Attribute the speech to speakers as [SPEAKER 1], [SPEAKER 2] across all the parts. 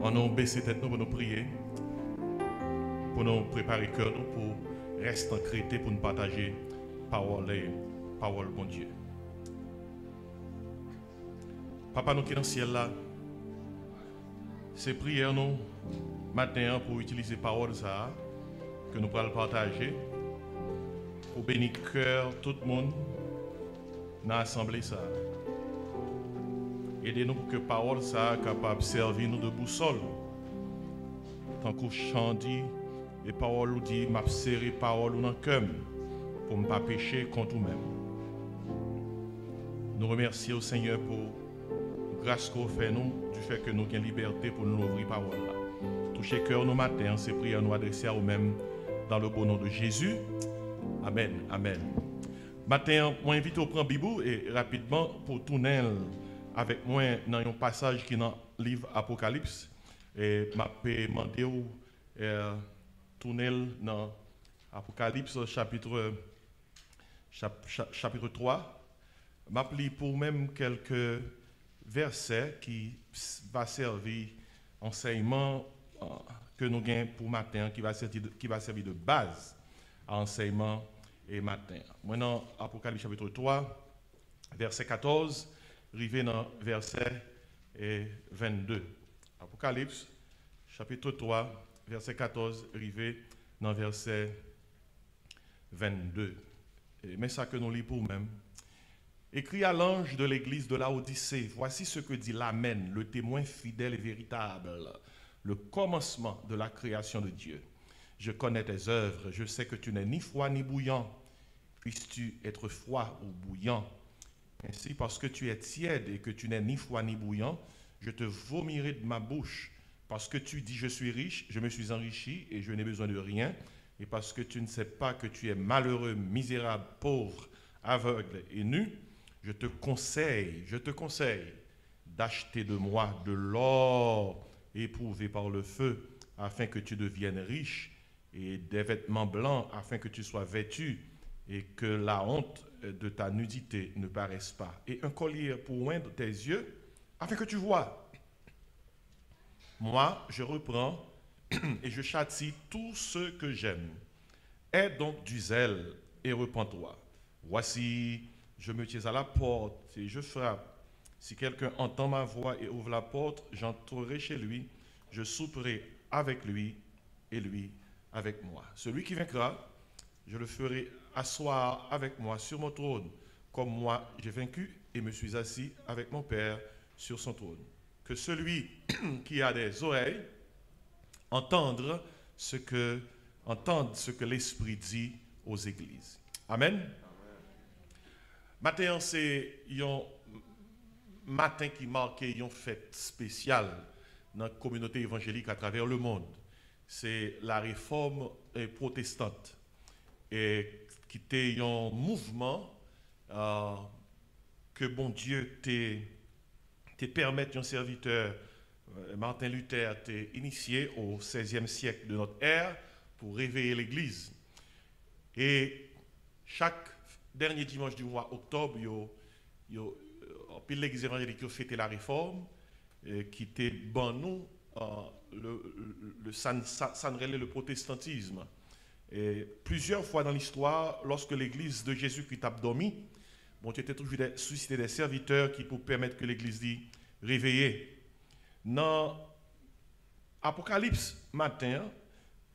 [SPEAKER 1] On nous baisser tête nous pour nous prier, pour nous préparer cœur nous pour rester ancrés pour nous partager parole bon Dieu. Papa nous qui est dans le ciel là, c'est prière nous matin pour utiliser parole ça que nous pourrons partager pour bénir cœur tout le monde dans l'assemblée ça. Aidez-nous pour que parole ça capable de servir nous de boussole. Tant que chant dit et parole ou dit m'a serré parole ou dans cœur pour ne pas pécher contre nous-mêmes. Nous remercions au Seigneur pour grâce qu'on fait nous du fait que nous avons liberté pour nous ouvrir parole là. Toucher cœur nos matins, ces prières nous adresser à nous-mêmes dans le beau nom de Jésus. Amen. Amen. Matin, moi invite au prendre Bible et rapidement pour tourner avec moi dans un passage qui est dans le livre Apocalypse et m'a demandé tourner dans Apocalypse chapitre 3. M'a pris pour même quelques versets qui va servir enseignement que nous gagnons pour matin qui va servir de base à enseignement et matin. Maintenant Apocalypse chapitre 3 verset 14 arrivé dans verset 22. Apocalypse, chapitre 3, verset 14, arrivé dans verset 22. Mais ça que nous lisons pour nous-mêmes. Écrit à l'ange de l'église de Laodicée, voici ce que dit l'Amen, le témoin fidèle et véritable, le commencement de la création de Dieu. Je connais tes œuvres, je sais que tu n'es ni froid ni bouillant. Puisses-tu être froid ou bouillant? Ainsi, parce que tu es tiède et que tu n'es ni froid ni bouillant, je te vomirai de ma bouche. Parce que tu dis, je suis riche, je me suis enrichi et je n'ai besoin de rien. Et parce que tu ne sais pas que tu es malheureux, misérable, pauvre, aveugle et nu, je te conseille d'acheter de moi de l'or éprouvé par le feu, afin que tu deviennes riche, et des vêtements blancs, afin que tu sois vêtu, et que la honte de ta nudité ne paraisse pas. Et un collier pour oindre tes yeux, afin que tu vois. Moi, je reprends et je châtie tous ceux que j'aime. Aie donc du zèle et repens-toi. Voici, je me tiens à la porte et je frappe. Si quelqu'un entend ma voix et ouvre la porte, j'entrerai chez lui, je souperai avec lui et lui avec moi. Celui qui vaincra, je le ferai asseoir avec moi sur mon trône, comme moi j'ai vaincu et me suis assis avec mon Père sur son trône. Que celui qui a des oreilles entende ce que l'Esprit dit aux églises. Amen. Matin, c'est un matin qui marque une fête spéciale dans la communauté évangélique à travers le monde. C'est la réforme protestante. Et qui était un mouvement que bon Dieu te permette un serviteur, Martin Luther, t'est initié au XVIe siècle de notre ère pour réveiller l'Église. Et chaque dernier dimanche du mois octobre, l'Église évangélique a fêté la réforme qui était bon nous le protestantisme. Et plusieurs fois dans l'histoire, lorsque l'église de Jésus-Christ a dormi, bon Dieu était toujours suscité des serviteurs qui pour permettre que l'église dit réveiller. Dans Apocalypse matin,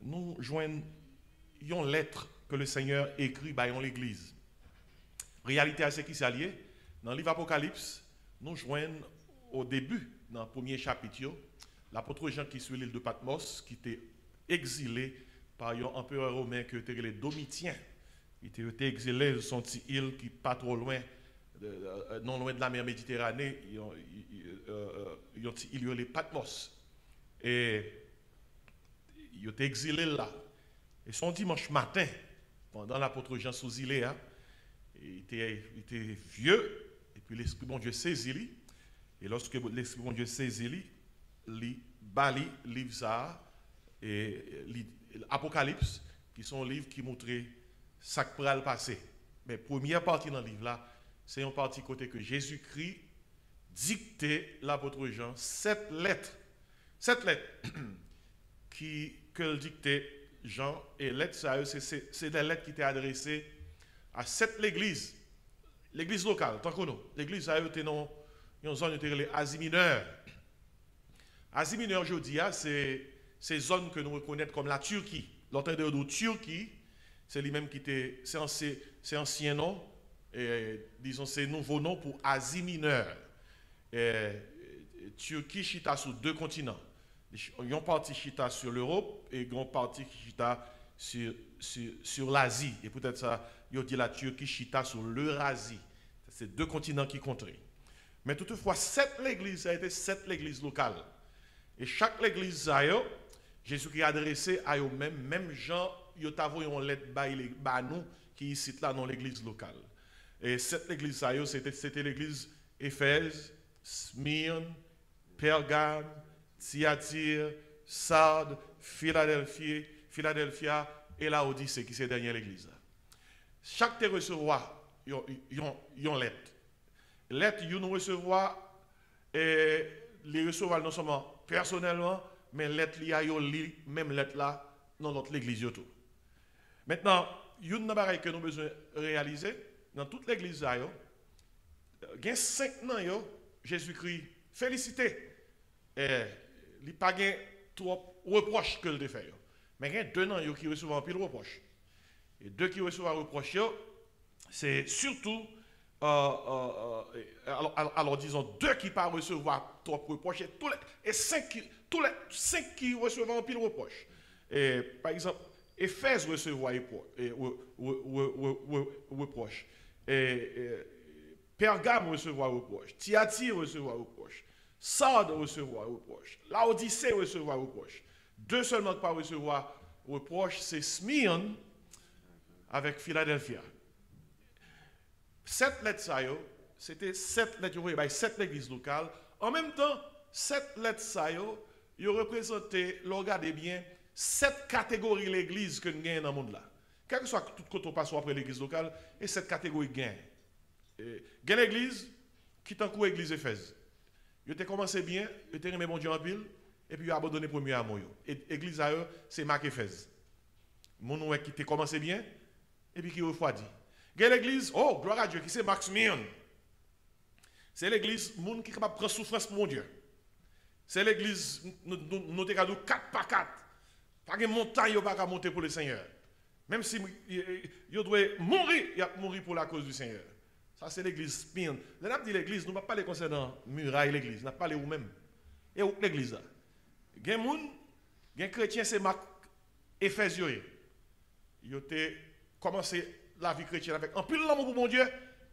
[SPEAKER 1] nous joignons une lettre que le Seigneur écrit à l'église. Réalité, c'est qui s'allie. Dans le livre Apocalypse, nous joignons au début, dans le premier chapitre, l'apôtre Jean qui est sur l'île de Patmos, qui était exilé par un empereur romain qui était le Domitien. Il était exilé sur son île qui n'est pas trop loin, non loin de la mer Méditerranée, il y a les Patmos. Et il était exilé là. Et son dimanche matin, pendant l'apôtre Jean sous île, il était vieux, et puis l'Esprit bon Dieu saisit lui. Et lorsque l'Esprit bon Dieu saisit lui, il bali livre ça, et l'Apocalypse, qui sont livres qui montrent ce qui pourrait le passer. Mais première partie dans le livre là, c'est une partie côté que Jésus-Christ dictait l'apôtre Jean 7 lettres Cette lettre que le dictait Jean, et lettre ça, c'est des lettres qui étaient adressées à cette église locale, tant qu'on nous. L'église ça était dans une zone qui était Asie mineure. Asie mineure, je dis, c'est zone que nous reconnaissons comme la Turquie. L'entendeur de Turquie, c'est lui-même qui était, c'est ancien nom, et disons c'est nouveau nom pour Asie mineure. Turquie chita sur 2 continents. Ils ont parti chita sur l'Europe et ils ont parti chita sur l'Asie. Et peut-être ça, ils ont dit la Turquie chita sur l'Eurasie. C'est 2 continents qui comptent. Mais toutefois, cette église, ça a été cette église locale. Et chaque église, Jésus qui a adressé à eux-mêmes, même Jean, il a envoyé une lettre à nous qui est ici là dans l'église locale. Et cette église, c'était l'église Éphèse, Smyrne, Pergame, Thyatire, Sardes, Philadelphia et Laodicée, qui c'est dernière l'église. Chaque te recevoir, yon lettre. Lettre, nous recevoir, et les recevoir non seulement personnellement, mais lettre li a yo li, même lettre là, dans notre l'église yo tout. Maintenant, yon nan bagay que nous besoin réaliser, dans toute l'église yo, gen 5 ans yo, Jésus-Christ félicité. Il n'y a pas trop reproche que le fait. Mais il y a 2 ans qui reçoivent un pile reproche. Et 2 qui reçoivent un reproche, c'est surtout, alors disons, 2 qui ne pas recevoir trop reproche, et 5 qui reçoivent un pile reproche. Et, par exemple, Éphèse recevoir reproche. Pergame recevoir reproche. Thyatire recevoir reproche. Sardes recevoir reproche. Laodicée recevoir reproche. 2 seulement qui pas recevoir reproche, c'est Smyrne avec Philadelphia. 7 lettres, c'était 7 lettres, 7 églises locales. En même temps, 7 lettres, ils représentaient, regardez bien, 7 catégories d'églises que nous gagnons dans le monde là. Quel que soit tout côté on passe après l'église locale, et 7 catégories gagnent. Il y a l'église qui est en cours l'église Éphèse. Il a commencé bien, il a remis mon Dieu en pile, et puis il a abandonné le premier amour. Et l'église à eux, c'est Marc Éphèse. Mon nom qui a commencé bien, et puis qui refroidit. Il y a l'église, oh, gloire à Dieu, qui c'est Marc Smyrne. C'est l'église, monde qui est capable de prendre souffrance pour mon Dieu. C'est l'église, nous avons 4 par 4. Pas de montagne, il n'y a pas qu'à monter pour le Seigneur. Même si il doit mourir, il a mourir pour la cause du Seigneur. Ça, c'est l'église Smyrne. Nous avons dit l'église, nous ne parlons pas les concernant muraille l'église, nous parlons nous-mêmes. Et où l'église là? Il y a des gens, il y a des chrétiens, c'est Marc Éphèse. Ils ont commencé la vie chrétienne avec un pile d'amour pour mon Dieu,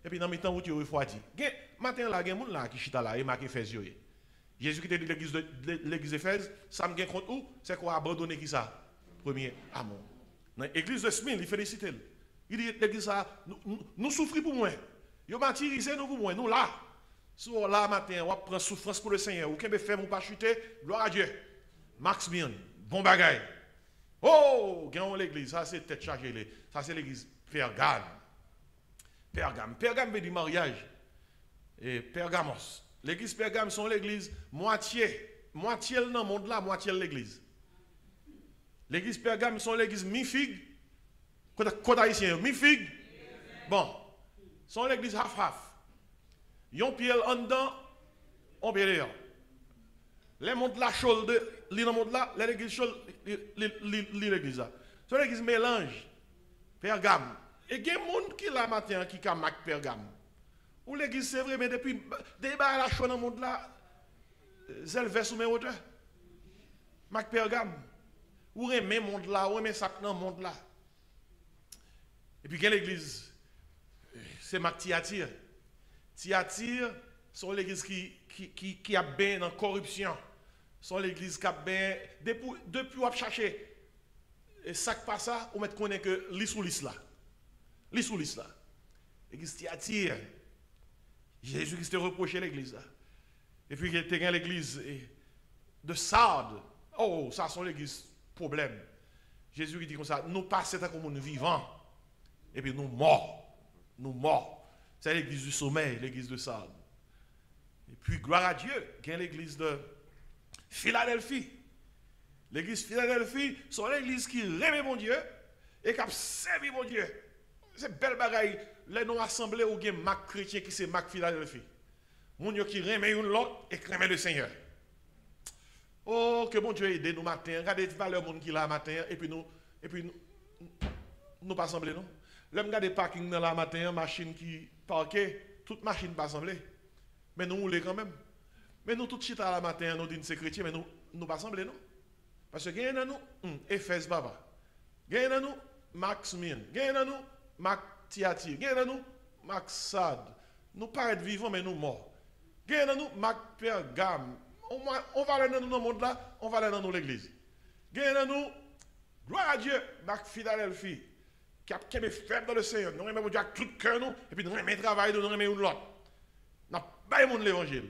[SPEAKER 1] et puis dans le temps où tu refroidis. Matin là, il y a des gens qui chita là, et Marc Éphèse. Jésus qui était de l'église d'Éphèse, ça me gagne contre où? C'est quoi abandonner qui ça? Premier amour. Dans l'église de Smyrne, il félicite. Il dit l'église ça, nous souffrons pour moi. Ils ont martyrisé nous pour moi, nous là. Si on là matin, on prend souffrance pour le Seigneur, ou qu'on fait mon pas chuter, gloire à Dieu. Max Smyrne, bon bagaille. Oh, gagnons l'église, ça c'est tête chargée. Ça c'est l'église Pergame. Pergame veut dire mariage. Et Pergamos. L'église Pergame sont l'église moitié dans le monde là, moitié l'église. L'église Pergame sont l'église mi-figue. Côté haïtien, mi-figue. Bon, sont l'église half-half. Yon pied en dedans, on pied dehors. Les mondes là chauds de dans monde là, l'église chaude l'église là. C'est l'église mélange. Pergame. Et il y a des gens qui là matin qui a Mac Pergame. Ou l'église c'est vrai mais depuis débat la chaude dans monde là, zèle sous mes hauteurs. Mac Pergame. Ou remet monde là, ou remet ça dans monde là. Et puis il y a l'église c'est Mac Thyatire. Thyatire sont l'église qui a bien dans la corruption. Sont l'église qui a bien depuis on chercher et ça qui passe ça on met connaît que l'isoulis là. L'isoulis là. L'église Thyatire. Jésus Christ reproché l'église là. Et puis il y a l'église de Sardes. Oh, ça sont l'église problème. Jésus qui dit comme ça, nous passons comme nous vivants et puis nous morts. Nous morts. C'est l'église du sommeil, l'église de Sardes. Et puis, gloire à Dieu, il y a l'église de Philadelphie. L'église Philadelphie, c'est l'église qui remet mon Dieu et qui a servi mon Dieu. C'est belle bagaille. Les noms assemblés ou bien Mac chrétien qui c'est Mac Philadelphie. Mon Dieu qui remet une l'autre et qui remet le Seigneur. Oh, que mon Dieu aide nous matin. Regardez les valeurs monde qui là matin et puis nous pas assemblés non. Là regardez parking dans la matin, machine qui parquée, toute machine pas assemblée. Mais nous roulons quand même. Mais nous tout chita la matin nous disons c'est chrétien mais nous pas assemblés non. Parce que gagne dans nous Éphèse Baba. Gagne dans nous Max Min. Gagne dans nous Mac Tiati. Gagne dans nous Max Sad. Nous pas être vivants mais nous morts. Gagne dans nous Mac Pergam. On va aller dans le monde là, on va aller dans l'église. Gagne dans nous gloire à Dieu, Mac Philadelphie. Qui a fait dans le Seigneur. Nous remettons Dieu avec tout cœur nous et puis nous remettons travail, nous remettons l'autre. Nous pas monde l'évangile.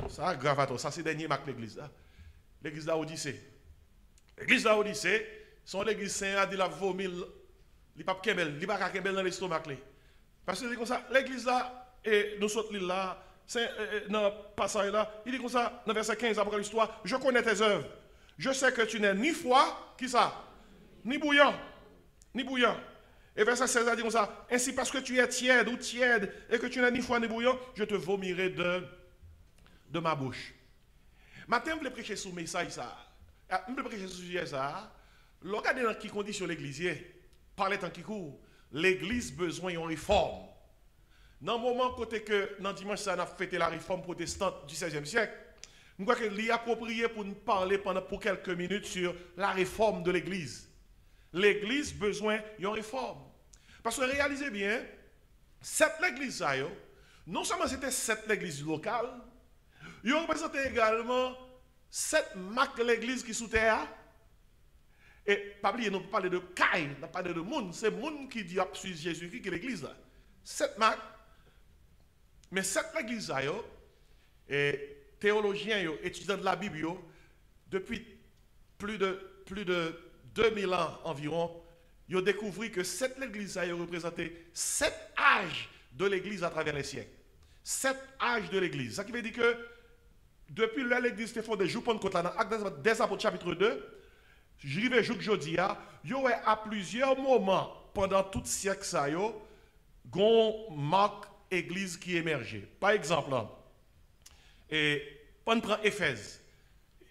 [SPEAKER 1] Ça grave à toi, ça c'est dernier Mac l'église là. L'église d'Odyssée. L'église d'Odyssée, son l'église saint a dit la vomir, il pas kembel, il pas kembel dans l'estomac là. Parce que c'est comme ça, l'église là et nous sommes là, c'est dans le passage là, il dit comme ça dans verset 15 après l'histoire, je connais tes œuvres. Je sais que tu n'es ni froid, qui ça? Ni bouillant. Ni bouillant. Et verset 16 a dit comme ça, ainsi parce que tu es tiède ou tiède et que tu n'es ni froid ni bouillant, je te vomirai de ma bouche. Maintenant, je voulais prêcher sur le message ça. Je voulais prêcher sur le sujet ça. Regardez dans quelles conditions l'église est. Parlez tant qui court. L'église besoin d'une réforme. Dans le moment côté que, dans dimanche, ça a fêté la réforme protestante du XVIe siècle, je crois qu'il est approprié pour nous parler pour quelques minutes sur la réforme de l'église. L'église besoin d'une réforme. Parce que réalisez bien, cette église, non seulement c'était cette église locale, il représentait également cette marque de l'église qui sous terre. Et pas oublier, nous parlons de caille, nous parlons de monde, c'est monde qui dit suivre Jésus-Christ qui est l'église là. Cette marque, mais cette église là, et théologiens, étudiants de la Bible, depuis plus de 2000 ans environ, ils ont découvert que cette église a représenté 7 âges de l'église à travers les siècles. 7 âges de l'église. Ça qui veut dire que depuis là, l'église était fondée, je vous compte là, dans Actes des Apôtres chapitre 2, j'arrive jusqu'à aujourd'hui, il y a à plusieurs moments, pendant tout siècle, ça y a, une marque église qui émergeait. Par exemple, et on prend Éphèse,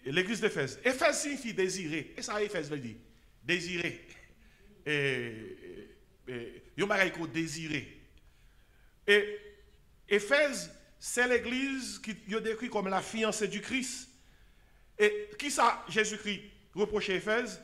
[SPEAKER 1] l'église d'Éphèse. Éphèse signifie désirer. Et ça, Éphèse veut dire désirer. Yo magaï ko désirer. Et Éphèse, c'est l'église qui est décrite comme la fiancée du Christ. Et qui ça, Jésus-Christ, reprochait Éphèse?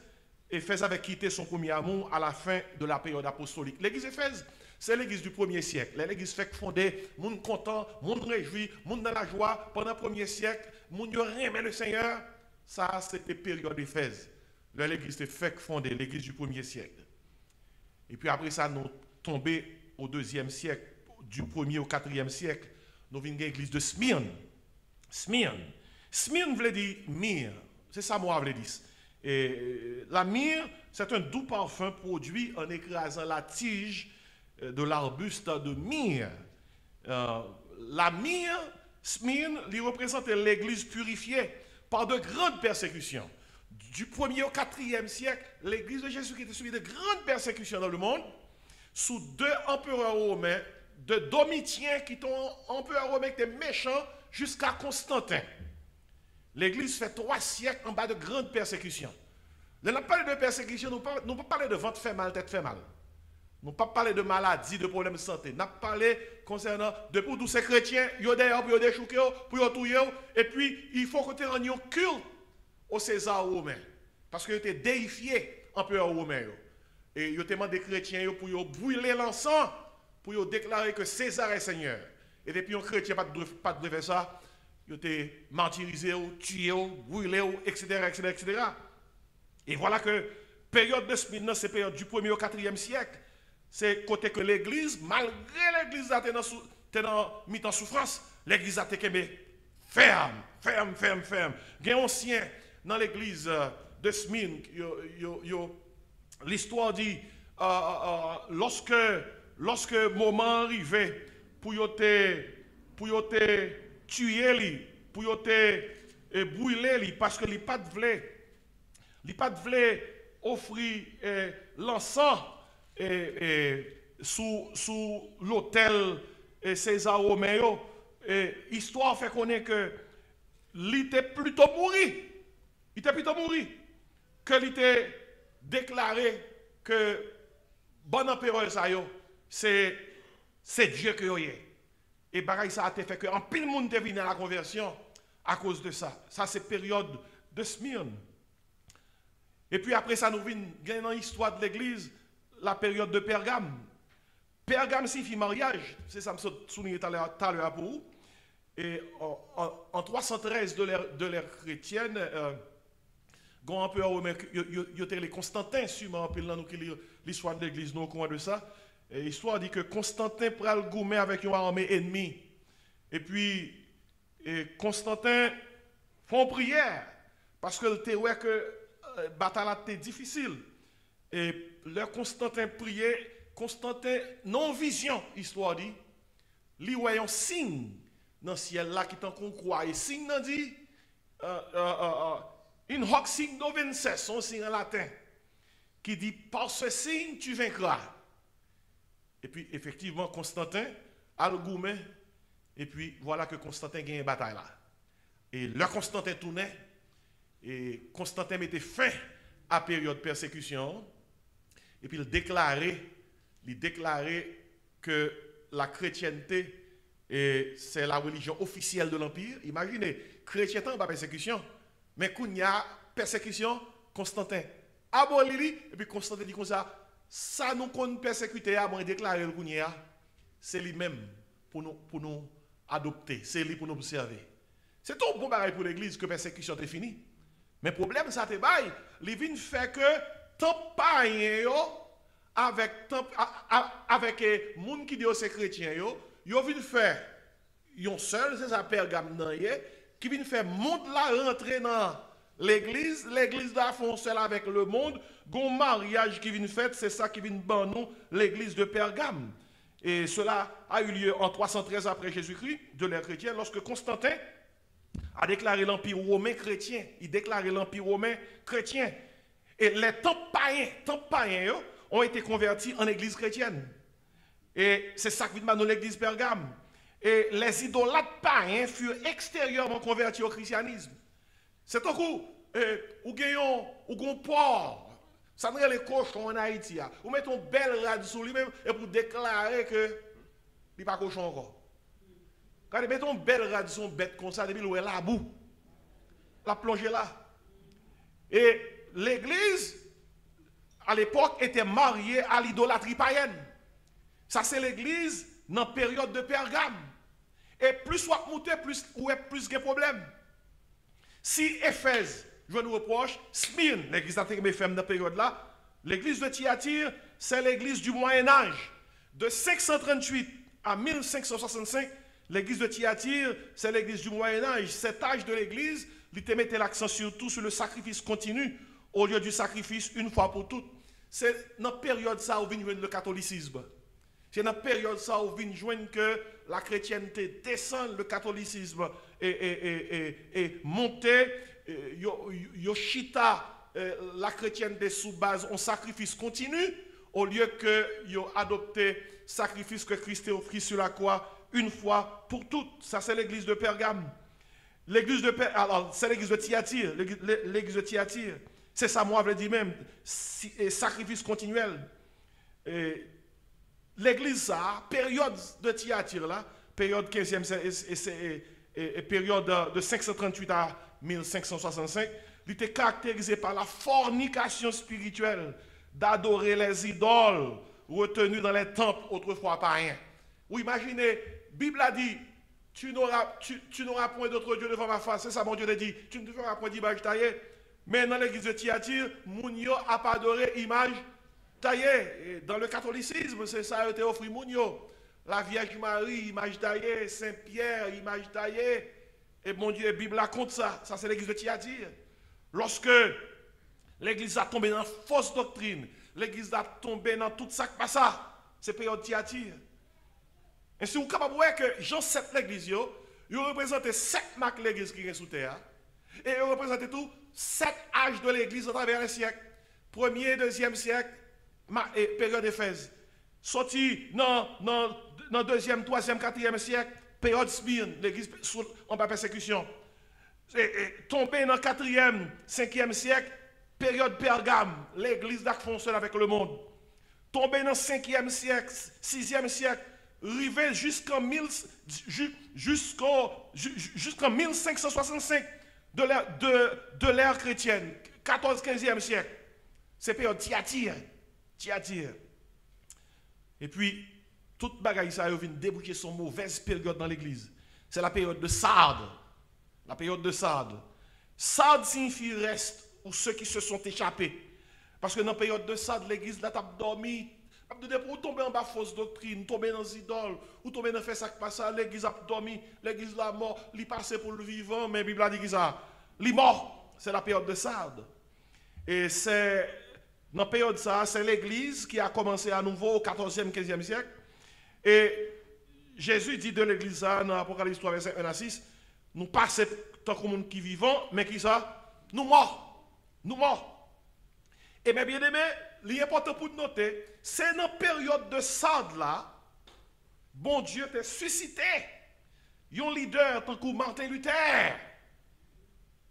[SPEAKER 1] Éphèse avait quitté son premier amour à la fin de la période apostolique. L'église d'Éphèse, c'est l'église du premier siècle. L'église fait fondée, monde content, monde réjoui, monde dans la joie pendant le premier siècle, monde aimait le Seigneur. Ça, c'était la période d'Éphèse. L'église était fait fondée, l'église du premier siècle. Et puis après ça, nous tombé au deuxième siècle, du premier au quatrième siècle, nous venons l'église de Smyrne. Smyrne voulait dire myrrhe. C'est ça, moi, je voulais dire. Et la myrrhe, c'est un doux parfum produit en écrasant la tige de l'arbuste de myrrhe. La myrrhe, Smyrne, lui représente l'église purifiée par de grandes persécutions. Du 1er au 4e siècle, l'église de Jésus qui était subie de grandes persécutions dans le monde, sous 2 empereurs romains, de Domitien qui était un empereur romain qui était méchant, jusqu'à Constantin. L'église fait 3 siècles en bas de grandes persécutions. Nous n'avons pas parlé de persécution, nous ne pouvons pas parler de ventre fait mal, tête fait mal. Nous ne pouvons pas parler de maladie, de problèmes de santé. Nous avons parlé concernant de pour tous ces chrétiens, ils ont d'ailleurs pour des chouquets, pour tout et puis il faut que tu rendes un culte au César romain. Parce qu'ils étaient déifiés empereur romain. Et ils ont demandé des chrétiens pour brûler l'encens, pour déclarer que César est Seigneur. Et depuis un chrétien pas de faire ça, ils ont été martyrisés, tués, brûlés, etc., etc., etc. Et voilà que période de Smyrne, c'est période du 1er au 4e siècle. C'est côté que l'église, malgré l'église était dans mi-temps souffrance, l'église a été ferme. Il y a un ancien dans l'église de Smyrne, l'histoire dit, lorsque le moment arrivait pour te tuer, pour te brûler parce que les pas de offrir l'encens sous l'hôtel César Roméo. Histoire fait connaître que il était plutôt mouru. Il était plutôt mouru que il était déclaré que bon empereur ça yo c'est Dieu que yo est. Et bagaille ça a fait que en pile monde est venu à la conversion à cause de ça. Ça c'est période de Smyrne. Et puis après ça nous vient dans l'histoire de l'église la période de Pergame. Pergame signifie mariage, c'est ça que je soulignais tout à l'heure pour vous. Et en 313 de l'ère chrétienne, grand empereur romain, il y a les Constantin, sûrement, puis là nous qui lisons l'histoire de l'église, nous au courant de ça. Et l'histoire dit que Constantin pral gourmet avec une armée ennemie. Et puis, Constantin font prière, parce que le théorie que la bataille était difficile. Et leur Constantin priait, Constantin, non vision, histoire dit, lui voyait un signe dans le ciel là qui t'en croit. Et signe nan dit, in hoc signo vinces, son signe en latin, qui dit, par ce signe tu vaincras. Et puis effectivement, Constantin a le gourmet, et puis voilà que Constantin gagne une bataille là. Et là, Constantin tournait, et Constantin mettait fin à la période de persécution, et puis il déclarait que la chrétienté c'est la religion officielle de l'Empire. Imaginez, chrétien n'est pas persécution, mais quand il y a persécution, Constantin abolit, et puis Constantin dit comme ça nous qu'on persécuter, à moins déclarer le Kounia, c'est lui-même pour nous adopter, c'est lui pour nous observer. C'est tout bon pareil pour l'église que persécution est finie. Mais le problème, ça te bail, il vient faire que tant pas avec les gens qui disent c'est chrétien, ils viennent faire yon seul, c'est ça Pergame qui vient faire monde là rentrer dans l'église là font seul avec le monde, gon mariage qui vient faire, c'est ça qui vient ban nous l'église de Pergame. Et cela a eu lieu en 313 après Jésus-Christ de l'ère chrétienne lorsque Constantin a déclaré l'empire romain chrétien, il déclaré l'empire romain chrétien. Et les temps païens ont été convertis en église chrétienne. Et c'est ça qui vient dans l'église Pergame. Et les idolâtres païens furent extérieurement convertis au christianisme. C'est un coup, ou gagnons porc, ça ne les cochons en Haïti. Ou mettons belle rade sur lui-même et pour déclarer que il n'est pas cochon encore. Quand ils mettons belle rade sur bête comme ça, depuis où elle a la boue, la plongée là. Et l'église, à l'époque, était mariée à l'idolâtrie païenne. Ça, c'est l'église dans la période de Pergame. Et plus soit monté, plus de problème. Si Éphèse, je nous reproche, Smyrne, l'église d'Athémé-Femme dans la période là, l'église de Thyatire, c'est l'église du Moyen-Âge. De 538 à 1565, l'église de Thyatire, c'est l'église du Moyen-Âge. Cet âge de l'église, il te mettait l'accent surtout sur le sacrifice continu au lieu du sacrifice une fois pour toutes. C'est dans la période ça où vient le catholicisme. C'est dans la période ça où vient joindre que la chrétienté descend, le catholicisme est monté, yoshita la chrétienté sous base en sacrifice continu, au lieu que yo adopté sacrifice que Christ a offert sur la croix une fois pour toutes. Ça c'est l'église de Pergame. L'église de alors c'est l'église de Thyatire, l'église de Thyatire. C'est ça moi je dis même sacrifice continuel. L'église ça, période de Thyatire là, période 15e et période de 538 à 1565, il était caractérisé par la fornication spirituelle, d'adorer les idoles retenues dans les temples autrefois païens. Vous imaginez, la Bible a dit, tu n'auras point d'autre Dieu devant ma face. C'est ça, mon Dieu a dit, tu ne feras point d'image taillée. Mais dans l'église de Thyatire, Mounio n'a pas adoré image taillée. Dans le catholicisme, c'est ça, il a été offert Mounio. La Vierge Marie, image taillée, Saint-Pierre, image taillée. Et mon Dieu, la Bible raconte ça. Ça, c'est l'église de Thyatire. Lorsque l'église a tombé dans fausse doctrine, l'église a tombé dans tout ça qui passe, c'est période Thyatire. Et si vous êtes capable de voir que Jean 7 l'église, il représente 7 marques l'église qui est sous terre. Et il représente tout 7 âges de l'Église à travers les siècles. Premier, deuxième siècle, période d'Éphèse. Sorti dans deuxième, troisième, quatrième siècle, période Smyrne, l'Église en bas persécution. Tombé dans quatrième, cinquième siècle, période Pergame, l'Église d'Afonso avec le monde. Tombé dans 5e siècle, 6e siècle, arrivé jusqu'en 1565 de l'ère chrétienne, 14-15e siècle. C'est période Thyatire. Et puis, toute bagaille ça vient déboucher son mauvaise période dans l'église. C'est la période de Sardes. La période de Sardes. Sardes signifie reste, ou ceux qui se sont échappés. Parce que dans la période de Sardes, l'église là t'a dormi. Ou tomber en bas fausse doctrine, tomber dans les idoles, ou tomber dans faire ça qui passe, l'église a dormi, l'église la mort, l'y passé pour le vivant, mais la Bible a dit que ça, l'y mort, c'est la période de Sardes. Et c'est, dans la période de ça, c'est l'église qui a commencé à nouveau au 14e, 15e siècle. Et Jésus dit de l'église ça, dans Apocalypse 3, verset 1 à 6, nous passons tant que monde qui vivant, mais qui ça? Nous morts. Et bien, bien aimé, l'important pour nous noter, c'est dans la période de Sardes là, bon Dieu t'a suscité un leader tant que Martin Luther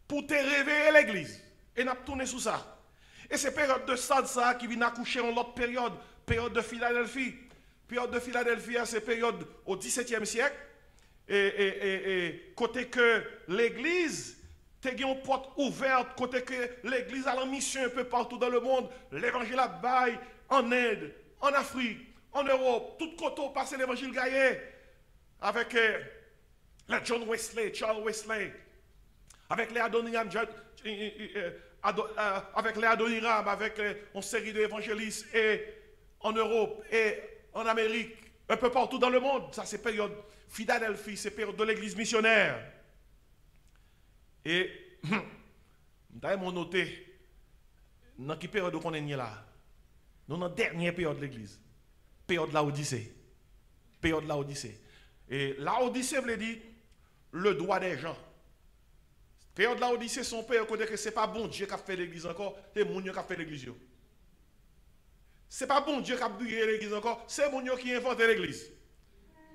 [SPEAKER 1] pour te réveiller l'église. Et nous avons tourné sur ça. Et c'est période de Sardes ça qui vient accoucher en l'autre période de Philadelphie. Période de Philadelphie, c'est période au XVIIe siècle. Et côté que l'église t'es une porte ouverte, côté que l'église a la mission un peu partout dans le monde, l'évangile a bail en Inde, en Afrique, en Europe, tout côté passer l'évangile gaillé avec la John Wesley, Charles Wesley, avec les Adoniram, avec une série d'évangélistes et en Europe et en Amérique, un peu partout dans le monde. Ça c'est période Philadelphie, c'est période de l'église missionnaire. Et, vous avez noté, dans quelle période qu'on est là? Nous, dans la dernière période de l'église. Période de la Odyssée. Et la Odyssée veut dire le droit des gens. Période de la Odyssée, son père, côté que ce n'est pas bon Dieu qui a fait l'église encore, c'est mon Dieu qui a fait l'église. Ce n'est pas bon Dieu qui a brûlé l'église encore, c'est mon Dieu qui a inventé l'église.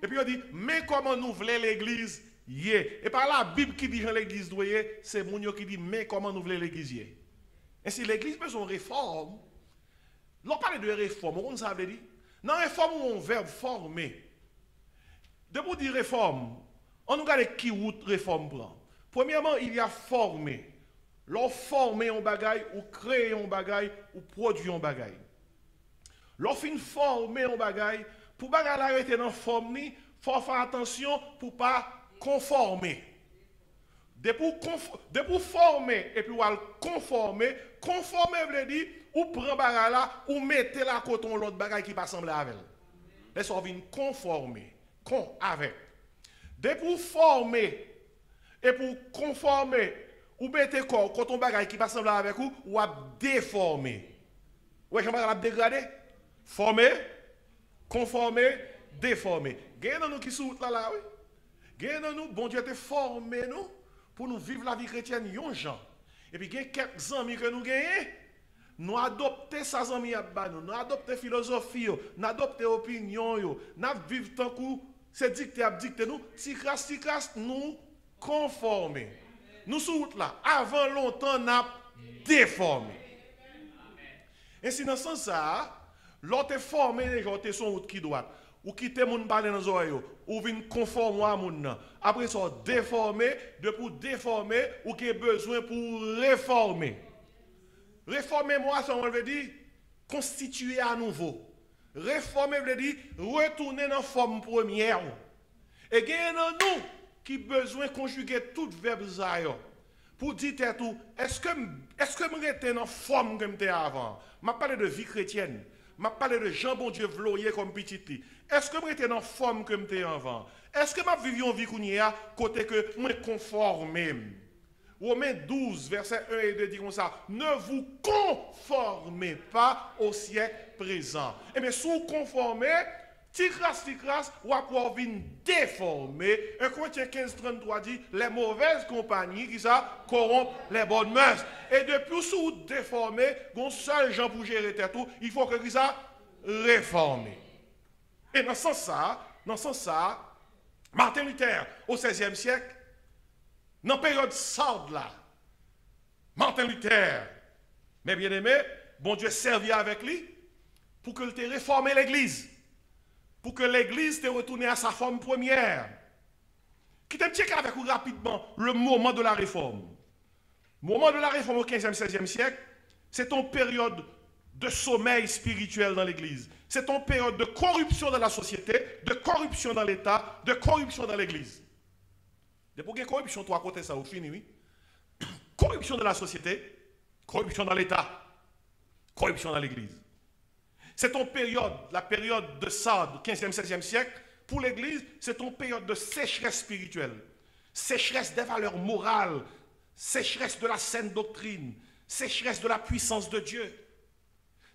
[SPEAKER 1] Et puis on dit, mais comment nous voulons l'église? Yeah. Et par la Bible qui dit que l'église doit y, c'est Mounio qui dit mais comment nous voulons l'église y. Et si l'église besoin de réforme, l'on parle de réforme, on ça veut dire. Dans réforme on verbe former. De pour dire réforme, on nous regarde qui route réforme plan. Premièrement, il y a former. L'on former un bagaille ou créer un bagaille ou produire un bagaille. L'on fin former un bagaille pour bagaille arrêter dans forme ni, faut faire attention pour pas conformer. De pour former et puis conformer veut dire ou prend bagay là ou mettez la coton l'autre bagay qui pas sembler avec. Là ça vient conformer, avec. De pour former et pour conformer ou mettez coton bagay qui pas sembler avec ou à déformer. Ouais, j'aimerais la dégrader. Former, conformer, déformer. Gagne nous qui sous là oui. Gagne nous, bon Dieu te formé nous pour nous vivre la vie chrétienne yon gens. Et puis gagne quelques amis que nous gagnons, nous adopter sa amis à nous adopter philosophie, nous adopter opinion yo, nous vivre tant que c'est dicté nous, si crasse nous conformer. Nous sous route là, avant longtemps n'a déformé. Et si dans ce sens ça, l'autre formé les gens te son route qui doit ou quitter moun parler dans oreille ou vinn conformer à moun après ça déformer de pour déformer ou qui besoin pour réformer moi ça veut dire constituer à nouveau réformer veut dire retourner dans forme première et gagne nous qui besoin conjuguer tout verbe ça pour dire tout est-ce que me rester dans forme comme j'étais avant m'a parlé de vie chrétienne m'a parlé de Jean bon Dieu vloyer comme petit. Est-ce que je suis dans forme que je avant? Est-ce que je vis une vie qu'on y a côté que je suis conformé? Romains 12, verset 1 et 2 dit comme ça. Ne vous conformez pas au siècle présent. Et bien, si vous conformez, Ticras, ou à pouvoir venir déformer. 1 Corinthiens 15:33 dit, les mauvaises compagnies qui ça corrompent les bonnes mœurs. Et depuis sous déformé, un seul gens pour gérer tout, il faut que ça réformer. Et dans ce sens ça, Martin Luther, au XVIe siècle, dans la période sorde là, Martin Luther, mes bien-aimés, bon Dieu servit avec lui pour que te réformer l'église. Pour que l'église te retourne à sa forme première. Qui te checker avec vous rapidement le moment de la réforme. Le moment de la réforme au 15e, 16e siècle, c'est ton période de sommeil spirituel dans l'église. C'est ton période de corruption dans la société, de corruption dans l'État, de corruption dans l'église. Depuis qu'il y a corruption, toi à côté ça, vous fini, oui. Corruption dans la société, corruption dans l'État, corruption dans l'église. C'est ton période, la période de Sardes, 15e, 16e siècle, pour l'église, c'est ton période de sécheresse spirituelle, sécheresse des valeurs morales, sécheresse de la saine doctrine, sécheresse de la puissance de Dieu.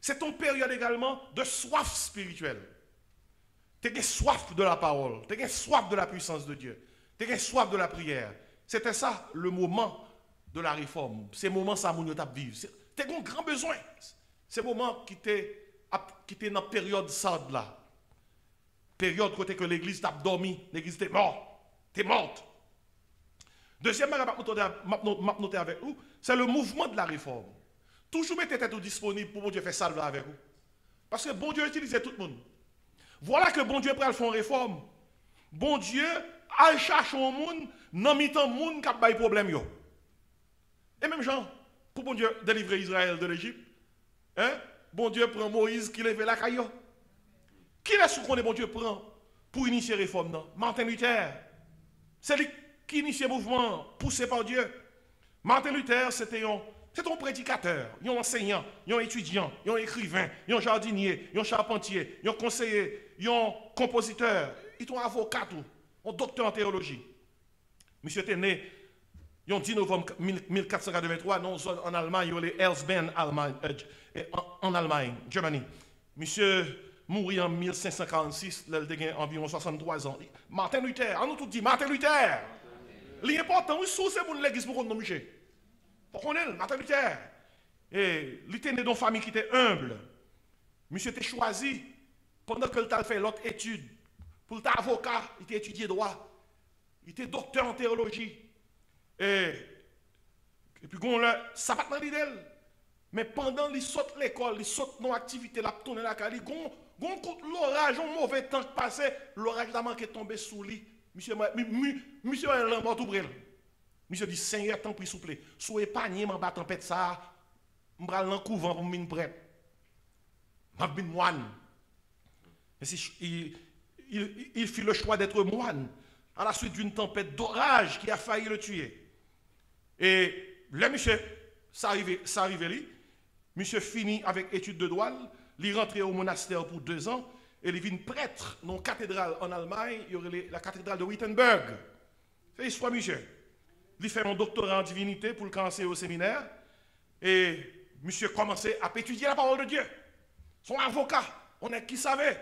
[SPEAKER 1] C'est ton période également de soif spirituelle. Tu as soif de la parole, tu as soif de la puissance de Dieu, tu as soif de la prière. C'était ça le moment de la réforme. C'est le moment ça moun yo t'a vivre. Tu as un grand besoin. C'est le moment qui t'est dans la période Sardes là. Période côté que l'église t'a dormi, l'église t'est morte. Deuxièmement, je noter avec vous, c'est le mouvement de la réforme. Toujours mettez tête disponible pour bon Dieu faire ça avec vous. Parce que bon Dieu utilise tout le monde. Voilà que bon Dieu prend le fond réforme. Bon Dieu a cherché au monde, dans mi-temps monde qui a des problèmes yo. Et même Jean, pour bon Dieu délivrer Israël de l'Égypte, hein? Bon Dieu prend Moïse qui lève la caillou. Qui est-ce qu'on est bon Dieu prend pour initier la réforme? Non? Martin Luther. C'est lui qui initie le mouvement poussé par Dieu. Martin Luther, c'était un prédicateur, un enseignant, un étudiant, un écrivain, un jardinier, un charpentier, un conseiller, un compositeur, il est un avocat, un docteur en théologie. Monsieur était né le 10 novembre 1483 en Allemagne, il est Elsben, en Allemagne, Germany. Monsieur mourit en 1546, il a environ 63 ans. Martin Luther, on nous tout dit Martin Luther. L'important, oui, c'est l'église pour qu'on nous miche. Pour qu'on ait Martin Luther. Et il était né dans une famille qui était humble. Monsieur était choisi pendant que il fait l'autre étude. Pour être avocat, il était étudié droit. Il était docteur en théologie. Et puis, ça va dans l'idée. Mais pendant qu'il saute l'école, il saute nos activités, il tourne la caille, il l'orage, un mauvais temps passé, l'orage a manqué de tomber sous lui. Monsieur est là, mort tout brûlé. Monsieur dit, Seigneur, tant pis, s'il vous plaît, soyez épargné, m'en bas tempête ça, m'en dans le couvent pour m'en prêtre. M'en bin moine. Il fit le choix d'être moine à la suite d'une tempête d'orage qui a failli le tuer. Et là, monsieur, ça arrivait lui. Monsieur finit avec études de droit, il rentre au monastère pour 2 ans, et il devient prêtre dans une cathédrale en Allemagne, il y aurait la cathédrale de Wittenberg. C'est l'histoire, monsieur. Il fait un doctorat en divinité pour le commencer au séminaire, et monsieur commençait à étudier la parole de Dieu. Son avocat, on est qui savait.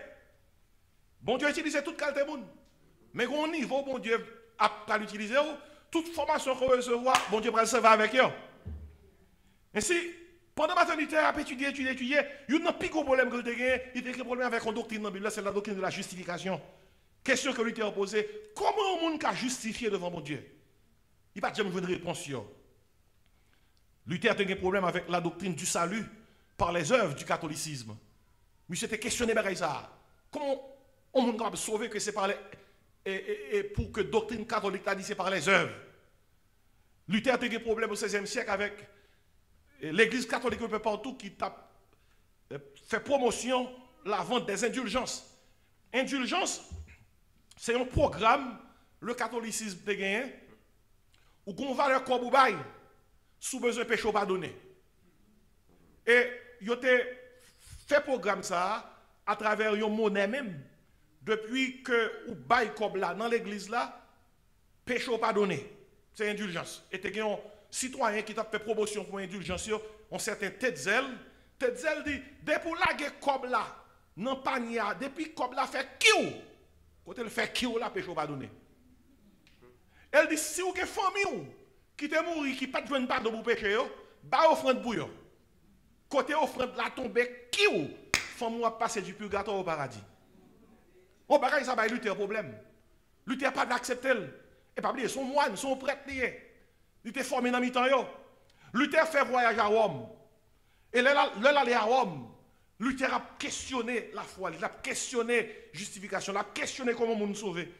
[SPEAKER 1] Bon Dieu utilisait toute qualité de monde. Mais au niveau, bon Dieu a l'utiliser, toute formation qu'on recevoir, bon Dieu va le servir avec eux. Ainsi, pendant Martin Luther a étudié, il n'y a plus de problème que il y a un problème avec une doctrine dans la Bible, c'est la doctrine de la justification. Question que Luther a posée, comment un monde peut justifier devant mon Dieu? Il n'y a pas jamais de réponse. Luther a un problème avec la doctrine du salut par les œuvres du catholicisme. Mais c'était questionné par ça. Comment on monde peut sauver que c'est par les... Et pour que la doctrine catholique a dit c'est par les œuvres. Luther a un problème au XVIe siècle avec l'église catholique un peu partout qui a fait promotion la vente des indulgences. Indulgence, c'est un programme, le catholicisme de gagné, où on va leur corps bail sous besoin de péché pardonné. Et il a fait programme ça à travers une monnaie même. Depuis que ou bail comme là dans l'église là, péché pardonné, c'est indulgence. Et tu as un citoyen qui t'a fait promotion pour indulgence, un certain Tetzel. Tetzel dit, dès pour la comme là, non panier, depuis comme la fait kiou, quand elle fait kiou, la péché pas donné. Elle dit, si vous avez une famille qui te mourit, qui n'a pas de pardon pour péché, bah offrande pour eux. Côté offrande la tombe, kiou, femme va passer du purgatoire au paradis. Bon, bagage, ça va lutter un problème. Luther pas d'accepter. Et pas oublier, son moine, son prêtre, il était formé dans mi-temps. Luther fait voyage à Rome. Et là, il est à Rome. Luther a questionné la foi, il a questionné la justification, il a questionné comment nous sauver.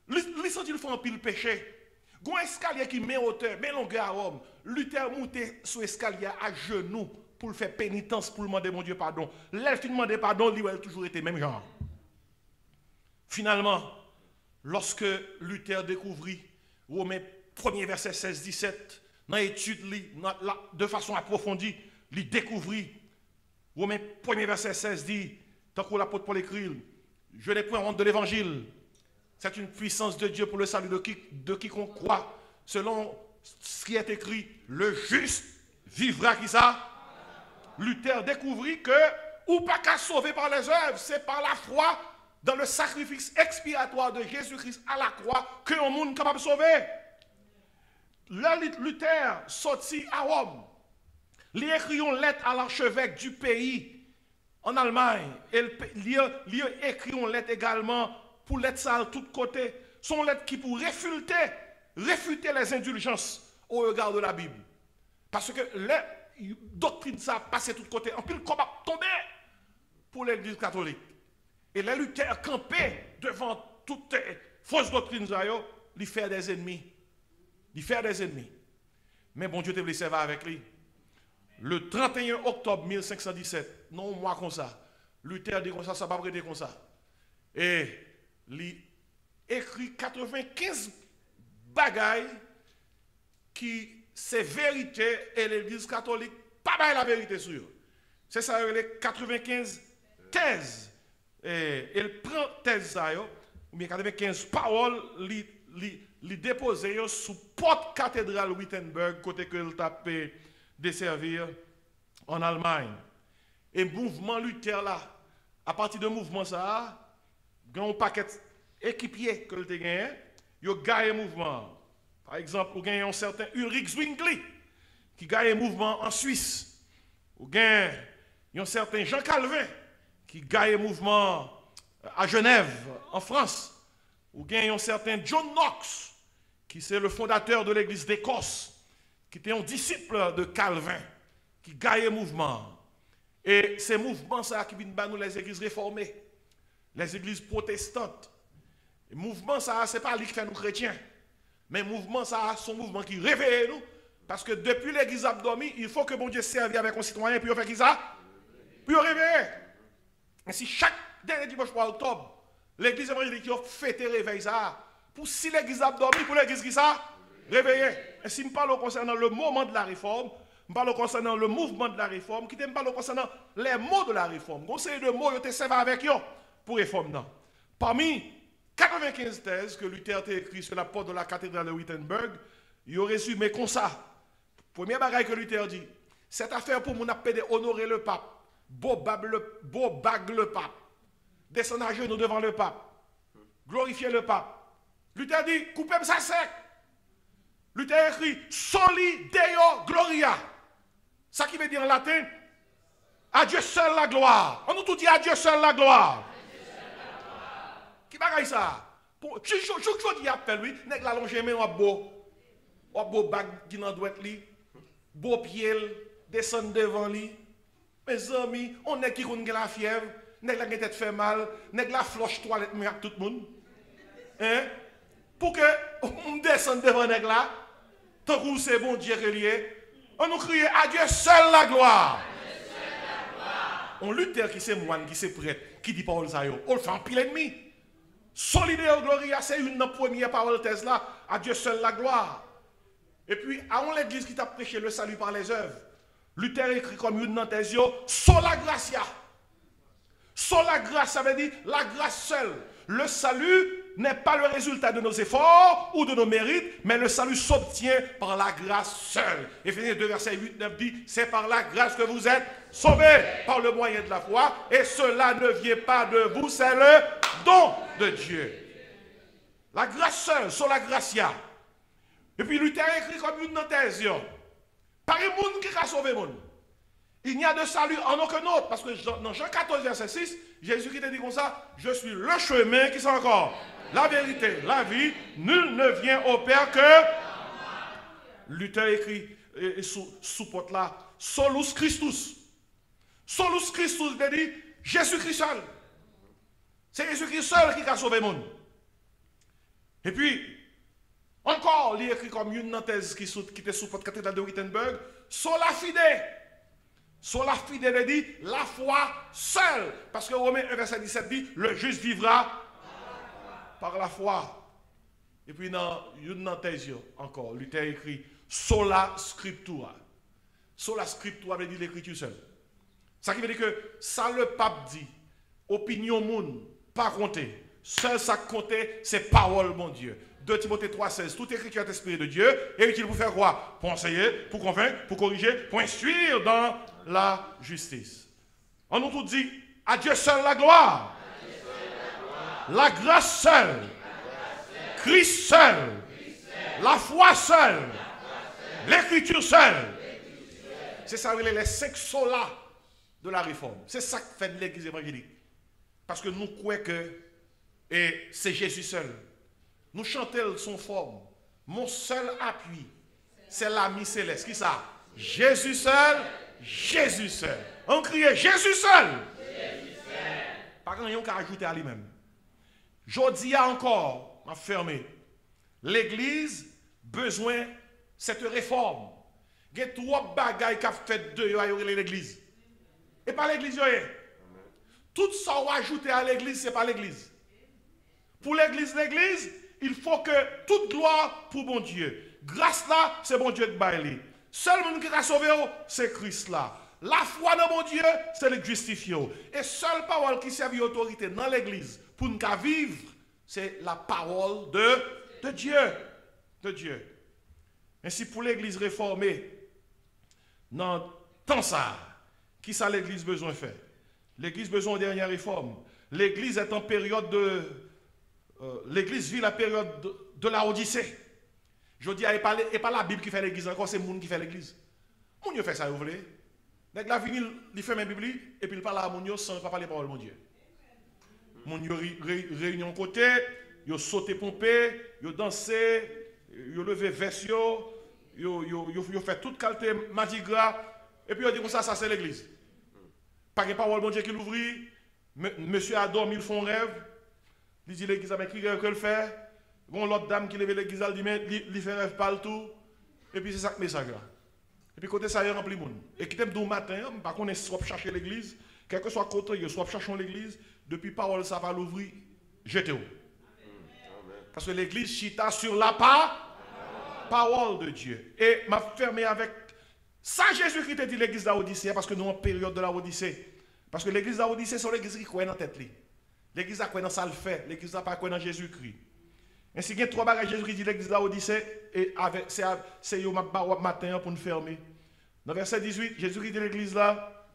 [SPEAKER 1] Il sent qu'il fait un pile péché. Il y a un escalier qui met hauteur, met longueur à Rome. Luther monté sur l'escalier à genoux pour faire pénitence, pour demander mon Dieu pardon. L'elle qui demandait pardon, lui, elle a toujours été même genre. Finalement, lorsque Luther découvrit Romains 1er verset 16-17, dans l'étude de façon approfondie, il découvrit Romains 1er verset 16 dit, tant que l'apôtre Paul écrit, je n'ai point honte de l'évangile. C'est une puissance de Dieu pour le salut de quiconque croit, selon ce qui est écrit, le juste vivra qui ça? Luther découvrit que, ou pas qu'à sauver par les œuvres, c'est par la foi dans le sacrifice expiatoire de Jésus-Christ à la croix que le monde est capable de sauver. Là, Luther sorti à Rome. Il écrit une lettre à l'archevêque du pays en Allemagne. Il a écrit une lettre également pour lettre ça de tous côtés. Son lettre qui pour réfuter les indulgences au regard de la Bible. Parce que la doctrine ça passait de tous côtés. En plus, le combat tombé pour l'Église catholique. Et les Luther campés devant toutes les fausses doctrines, il fait des ennemis. Il fait des ennemis. Mais bon Dieu te blessé avec lui. Le 31 octobre 1517, non moi comme ça, Luther dit comme ça va pas prêter comme ça. Et il écrit 95 bagailles qui c'est vérité et l'Église catholique pas bail la vérité sur. C'est ça les 95 thèses. Et il prend thèse ça ou bien 95 paroles li déposé sous porte cathédrale Wittenberg côté que il tape desservir en Allemagne. Et mouvement Luther là, à partir de mouvement ça, il y a un paquet équipier que le gagné, il a gagné mouvement. Par exemple, il y a un certain Ulrich Zwingli qui gagne un mouvement en Suisse. Il y a un certain Jean Calvin qui gagne un mouvement à Genève, en France. Il y a un certain John Knox qui c'est le fondateur de l'église d'Écosse, qui était un disciple de Calvin, qui gagne un mouvement. Et ces mouvements, ça qui viennent nous les églises réformées, les églises protestantes. Le mouvement, ça, ce n'est pas lui qui fait nous chrétiens. Mais le mouvement, ça, c'est un mouvement qui réveille nous. Parce que depuis l'église abdomi, il faut que bon Dieu serve avec un citoyen, puis on fait qui ça? Puis on réveille. Et si chaque dernier dimanche pour octobre, l'église évangélique a fêté réveil ça, pour si l'église abdomi, pour l'église qui ça? Réveillé. Et si je parle concernant le moment de la réforme, je parle concernant le mouvement de la réforme, qui me parle concernant les mots de la réforme. Conseil de mots, je servi avec eux pour réforme. Parmi 95 thèses que Luther a écrites sur la porte de la cathédrale de Wittenberg, il a résumé comme ça. Premier bagage que Luther dit, cette affaire pour mon appel honorer le pape, beau bague le pape, descendre à genoux devant le pape, glorifier le pape. Luther dit, coupez-moi ça sec. Luther écrit, soli Deo gloria. Ça qui veut dire en latin, à Dieu seul la gloire. On nous tout dit à Dieu seul la gloire. Qui bagaille ça? Je dis appel lui, nèg la longe mais on beau bag qui dans droite li, beau pied, descend devant lui. Mes amis, on est qui connaît la fièvre, nèg la tête fait mal, nèg la floche toilette mais avec tout le monde. Hein? Pour que on descende devant nèg là, tant que c'est bon Dieu relié, on nous crie à Dieu seul la gloire. On Luther qui c'est moine, qui c'est prêtre, qui dit parole ça yo, on le fait en pile ennemi. Solideo Gloria, c'est une première parole thèse là, à Dieu seul la gloire. Et puis, à l'église qui t'a prêché le salut par les œuvres, Luther écrit comme une thèse, sola gratia. Sola gratia, ça veut dire la grâce seule. Le salut n'est pas le résultat de nos efforts ou de nos mérites, mais le salut s'obtient par la grâce seule. Éphésiens 2, verset 8, 9 dit, c'est par la grâce que vous êtes sauvés par le moyen de la foi, et cela ne vient pas de vous, c'est le don de Dieu. La grâce seule, sola gratia. Et puis Luther écrit comme une thèse. Par le monde qui a sauvé le monde. Il n'y a de salut en aucun autre. Parce que dans Jean 14, verset 6, Jésus-Christ dit comme ça, je suis le chemin qui sont encore. La vérité, la vie, nul ne vient au Père que. Luther écrit sous porte là, solus Christus. Solus Christus, il dit Jésus-Christ seul. C'est Jésus-Christ seul qui a sauvé le monde. Et puis, encore, il écrit comme une thèse qui était sous la cathédrale de Wittenberg, sola fide. Sola fide, il dit la foi seule. Parce que Romains 1, verset 17 dit, le juste vivra par la foi. Et puis, dans une thèse encore, Luther écrit sola scriptura. Sola scriptura veut dire l'écriture seule. Ça qui veut dire que ça le pape dit, opinion monde, pas compter. Seul ça compter, c'est parole, mon Dieu. 2 Timothée 3,16. Toute écriture est inspirée de Dieu et utile pour faire quoi? Pour enseigner, pour convaincre, pour corriger, pour instruire dans la justice. On nous tout dit, à Dieu seul la gloire. La grâce seule. Christ seul. La foi seule. L'écriture seule. C'est ça, les 5 solas de la réforme. C'est ça que fait l'église évangélique. Parce que nous croyons que et c'est Jésus seul. Nous chantons son forme. Mon seul appui, c'est l'ami céleste. Qui ça? Jésus seul, Jésus seul. On crie Jésus seul. Jésus seul. Pas grand-chose qu'à ajouter à lui-même. Jodi a encore, m'a fermé. L'église besoin cette réforme. Il y a 3 bagailles qu'a fait de l'église. Et pas l'église. Tout ça qu'on ajouter à l'église, c'est pas l'église. Pour l'église, il faut que toute gloire pour bon Dieu. Grâce là, c'est bon Dieu de bailler. Seul monde qui a sauvé, c'est Christ là. La foi dans bon Dieu, c'est le justifié. Et seule parole qui sert d'autorité dans l'église pour nous vivre, c'est la parole de Dieu. De Dieu. Ainsi, pour l'église réformée, dans tant ça, qui ça l'église besoin de faire? L'église besoin de dernière réforme. L'église est en période de. L'église vit la période de la Odyssée. Je dis, et pas la Bible qui fait l'église encore, c'est le monde qui fait l'église. Moun yo fait ça, vous voulez? Donc la vini, il fait ma Bible et puis il parle à moun yo sans pas parler parole mon Dieu. Moun yo réunion côté, yo sauté pompé, yo dansé, yo levé veste yo fait toute qualité mardi gras et puis yo dit comme ça c'est l'église. Pas de parole mon Dieu qui l'ouvrit, monsieur a dormi, il font rêve. Il dit l'église avec qui que le fait. Bon l'autre dame qui lève l'église il fait rêve partout et puis c'est ça que message là. Et puis côté ça il rempli monde. Et qui t'aime du matin, pas qu'on est soit chercher l'église, quel que soit côté, il soit cherchons l'église, depuis parole ça va l'ouvrir, jetez-vous. Parce que l'église chita sur la parole de Dieu. Et m'a fermé avec ça Jésus-Christ a dit l'église d'Odyssée parce que nous en période de la Odyssée. Parce que l'église d'Odyssée c'est l'église qui croit dans tête li. L'église a quoi dans ça le fait, l'église n'a pas quoi dans Jésus-Christ. Ainsi, il y a 3 bagages Jésus qui dit l'église de l'Odyssée et c'est au matin pour nous fermer. Dans verset 18, Jésus qui dit l'église là,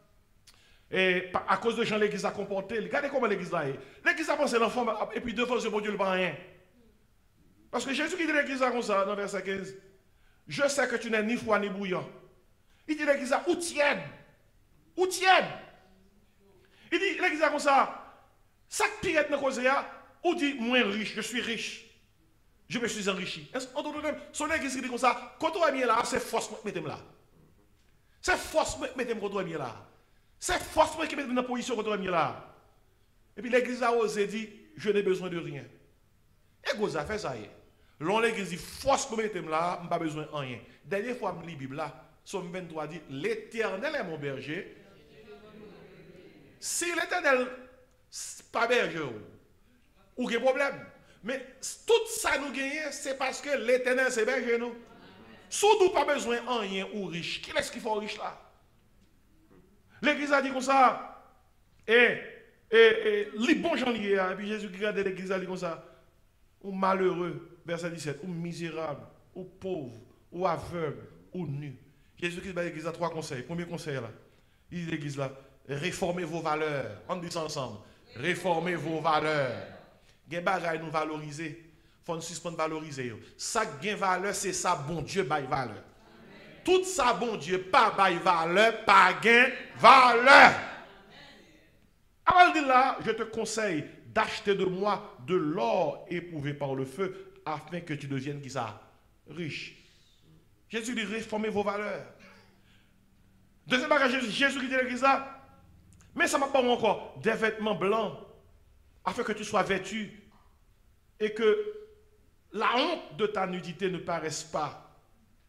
[SPEAKER 1] et à cause de gens l'église a comporté, regardez comment l'église là est. L'église a pensé l'enfant et puis devant ce bon Dieu, il ne prend rien. Parce que Jésus qui dit l'église là comme ça, dans verset 15, je sais que tu n'es ni froid ni bouillant. Il dit l'église là, ou tiède. Ou tiède. Il dit l'église là comme ça, ça qui est dans cause là, ou dit moins riche, je suis riche. Je me suis enrichi. Son église qui dit comme ça, quand on est bien là, c'est force que mettez là. C'est force que mettez quand on est bien là. C'est force qui mettez dans la position quand on est bien là. Et puis l'église a osé dire, je n'ai besoin de rien. Et vous avez fait ça. L'on l'église dit, force que mettez là, je n'ai pas besoin de rien. Dernière fois, je lis la Bible là, Somme 23 dit, l'Éternel est mon berger. Si l'Éternel n'est pas berger, ou qu'il y a problème. Mais tout ça nous gagne, c'est parce que l'Éternel c'est berger nous. Surtout pas besoin de rien ou riche. Qui est-ce qu'il faut riche là? L'église a dit comme ça. Et les bons gens liés, et puis Jésus qui regarde l'église a dit comme ça. ou malheureux, verset 17, ou misérable, ou pauvre, ou aveugle, ou nu. Jésus-Christ va l'église à 3 conseils. Premier conseil là, il dit l'église là, réformez vos valeurs. On dit ça ensemble. Réformez vos valeurs. Gen bagay nous valoriser. Faut nous suspendre valoriser. Ça gen valeur, c'est ça bon Dieu bail valeur. Tout ça bon Dieu pas bail valeur, pas gen valeur. Alors dit là, je te conseille d'acheter de moi de l'or éprouvé par le feu afin que tu deviennes qui ça? Riche. Jésus dit réformez vos valeurs. Deuxième bagage, Jésus qui dit l'église là, mais ça m'a pas encore des vêtements blancs afin que tu sois vêtu et que la honte de ta nudité ne paraisse pas.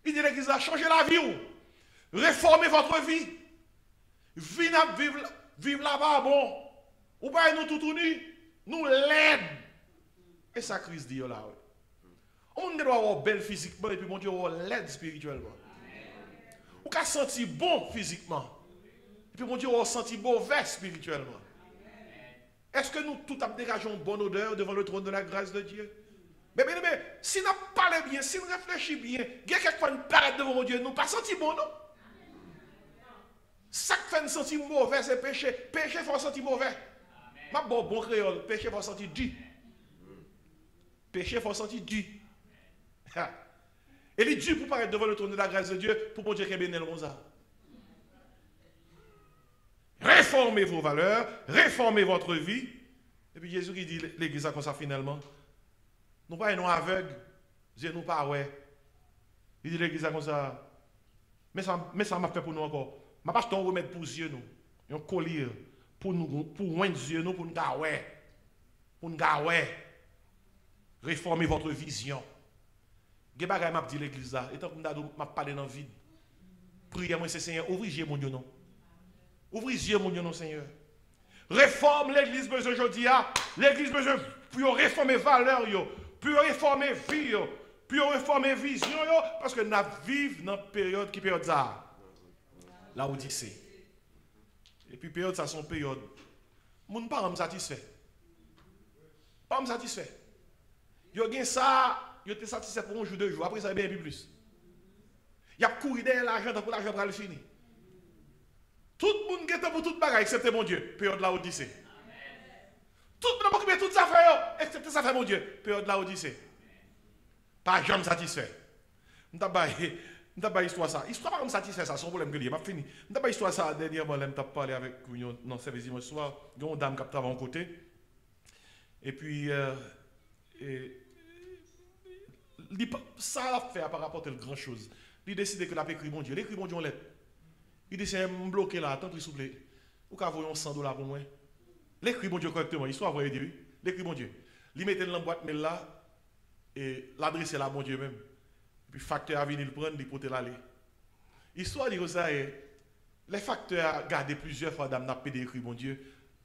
[SPEAKER 1] Il dit l'église là, changez la vie. Réformez votre vie. Vive là-bas, bon. Ou pas nous tout unis, nous l'aide. Et ça crise dit là. On doit avoir belle physiquement et puis mon Dieu l'aide spirituellement. Ou qu'à sentir bon physiquement. Et puis mon Dieu on sentir mauvais spirituellement. Est-ce que nous tout dégageons une bonne odeur devant le trône de la grâce de Dieu? Mais si nous parlons bien, si nous réfléchissons bien, il y a quelquefois une parade devant mon Dieu, nous ne pas sentir bon, non? Ça qui fait nous sentir mauvais, c'est péché. Péché, il faut sentir mauvais. Ma bon créole, péché, il faut sentir du. Péché, il faut sentir du. Et les dieux pour paraître devant le trône de la grâce de Dieu, pour mon Dieu qui est béni le ça. Réformez vos valeurs, réformez votre vie. Et puis Jésus qui dit l'église comme ça finalement. Nous pas nous aveugles, nous pas ouais. Il dit l'église comme ça. Mais ça m'a fait pour nous encore. Je pas un remède pour les yeux nous, un collier pour nous pour loin des yeux nous pour nous gawer. Pour nous gawer. Réformez votre vision. Ge bagay m'a dit l'église là, étant que m'a parlé dans vide. Priez moi c'est Seigneur, ouvrez les yeux mon Dieu non. Ouvrez les yeux mon Dieu non Seigneur. Réforme l'église besoin aujourd'hui l'église besoin pour réformer valeurs yo, pour réformer vie yo, pour réformer vision yo parce que nous vivons dans une période qui période ça. La Odyssée. Et puis période ça son période. Moun pas me satisfait. Pas me satisfait. Yo gen ça yo te satisfait pour un jour, 2 jours. Après, ça va bien plus. Il y a couru derrière l'argent pour l'argent pour le finir. Tout le monde est pour tout bagage, excepté mon Dieu. Période de la Odyssée. Tout le monde a occupé toute sa affaire, excepté sa affaire, mon Dieu. Période de la Odyssée. Pas jamais satisfait. Je n'ai pas histoire ça. Histoire pas comme satisfait ça, son problème que je n'ai fini. Je n'ai pas histoire ça. Dernièrement, je n'ai parlé avec non service dimanche soir. Il y a une dame qui travaille à côté. Et puis, ça a fait par rapport à grand chose. Il décide que la paix écrit mon Dieu. L'écrit mon Dieu en lettre. Il décide de me bloquer là. Attends, s'il vous plaît. Ou qu'à voyer $100 pour moi. L'écrit mon Dieu correctement. Il soit envoyé dire. L'écrit mon Dieu. Il mette dans la boîte mail là. Et l'adresse est là, mon Dieu même. Et puis, facteur a venu le prendre, il peut l'aller. Histoire de ça, les facteurs a gardé plusieurs fois d'âme n'a payé écrit mon Dieu.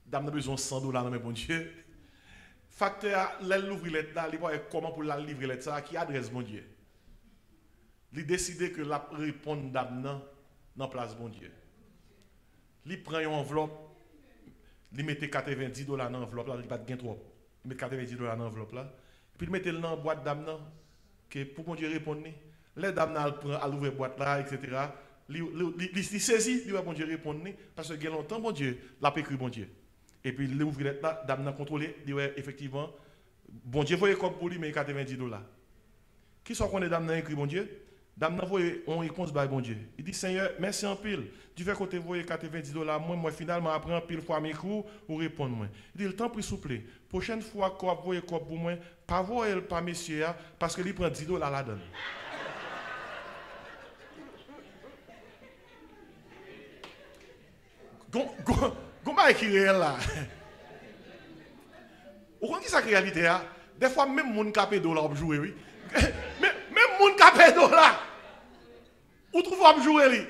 [SPEAKER 1] D'âme n'a besoin de $100 dans mon Dieu. Facteur, l'ouvrir lettre là, il voit comment pour la livrer lettre ça, qui adresse mon Dieu. Il décide que la réponde d'Abnan dans place mon Dieu. Il prend une enveloppe, il met $90 dans l'enveloppe là, il pas de gain trop. Il met $90 dans l'enveloppe là, puis il met dans la boîte d'Abnan que pour mon Dieu répondre. Les d'Abnan prend à l'ouvrir boîte là, etc. Il saisit, il va mon Dieu répondre parce que il y a longtemps mon Dieu, l'a écrit mon Dieu. Et puis, il ouvre là, Damna contrôlé, il dit effectivement, bon Dieu, voyez comme pour lui, mais $90. Qui sont qu'on est Damna écrit, bon Dieu? Damna voyez, on réponse par bon Dieu. Il dit, Seigneur, merci en pile. Tu fais côté voyez $90, moi, finalement, après un pile fois mes coups, ou répondre moi. Il dit, le temps, s'il vous plaît. Prochaine fois, qu'on voyez quoi pour moi, pas voyez pas monsieur, parce qu'il prend $10 là-dedans. Comment est-ce qu'il est là? Vous comprenez ça réalité? Des fois, même mon capé $, on joue, oui. Même mon capé $, vous trouvez on jouer.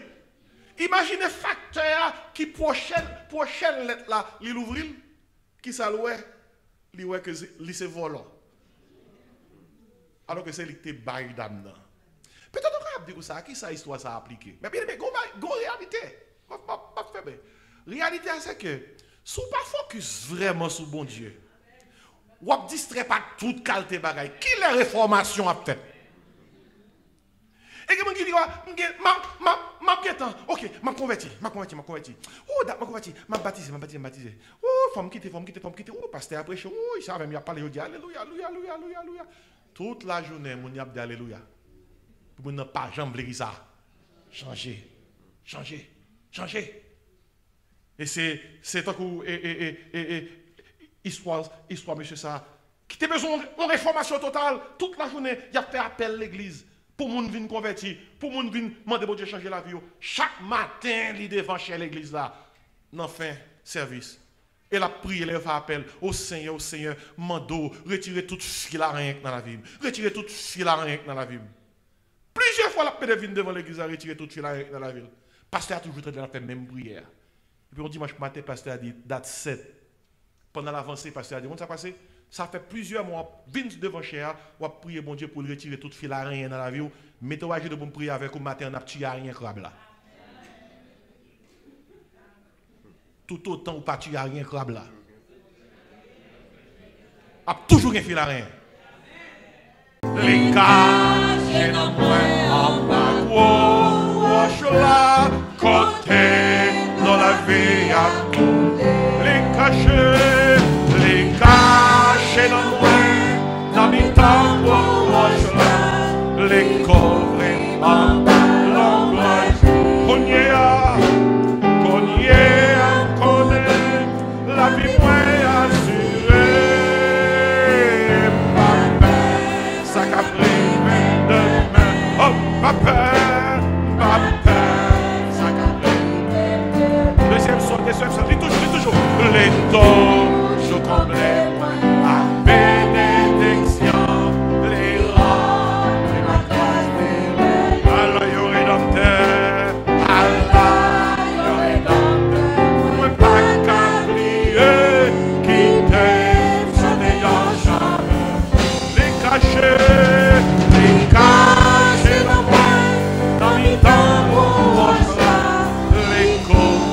[SPEAKER 1] Imaginez facteur qui prochaine lettre là, il ouvre, qui ça l'ouest, il voit que c'est volant. Alors que c'est lui qui te baille d'âme. Peut-être qu'on va dire ça, qui ça histoire ça appliqué. Mais bien, go réalité. Réalité, c'est que si on ne focus vraiment sur bon Dieu, ou ap distrait pas toute qualité bagaille. Qui la réformation a fait? Et quelqu'un qui dit, ok, m'a converti. Oh, m'a converti, m'a baptisé. Oh, faut me quitter. Oh, pasteur après, oh, il savait, il a parlé, il dit, alléluia. Toute la journée, mon y a dit alléluia. Pour ne pas jamais ça. Changer. Et c'est tant que, histoire, monsieur ça, qui a besoin d'une réformation totale, toute la journée, il a fait appel à l'église. Pour moun vin converti, pour moun vin demander bon Dieu changer la vie. Chaque matin, il devant chez l'église là, dans fin service. Et la prière, elle fait appel au Seigneur, mando, retirer toute fil à rien dans la vie. Plusieurs fois, la paix vient devant l'église à retirer toute fil à rien dans la ville. Pasteur a toujours traité de la même prière. Et puis on dimanche matin, pasteur a dit, date 7. Pendant l'avancée, pasteur a dit, on s'est passé. Ça fait plusieurs mois, vins devant cher, ou à prier bon Dieu pour retirer toute fil à rien dans la vie. Mettez-vous à de bon prier avec au matin, on a tué à rien crabe là. Tout autant ou pas tué à rien crabe là. A toujours un fil à rien. Les cas, j'ai dans moi, en bas, là, côté, dans la vie à tout. Les cachets, les cachets dans moi, dans mes temps, les coffres, en bas, l'angoisse, cogné à, connaît, la vie moins assurée. Papa, ça qu'a pris demain, oh papa. Dis toujours. Les toujours comme les points à bénédiction, les rangs de ma grâce. Allah, yo rédempteur, Allah, yo rédempteur. Moi, pas qu'à prier, qui t'aime, sont des gens les cachets dans moi, dans mes temps où on se les couvrir.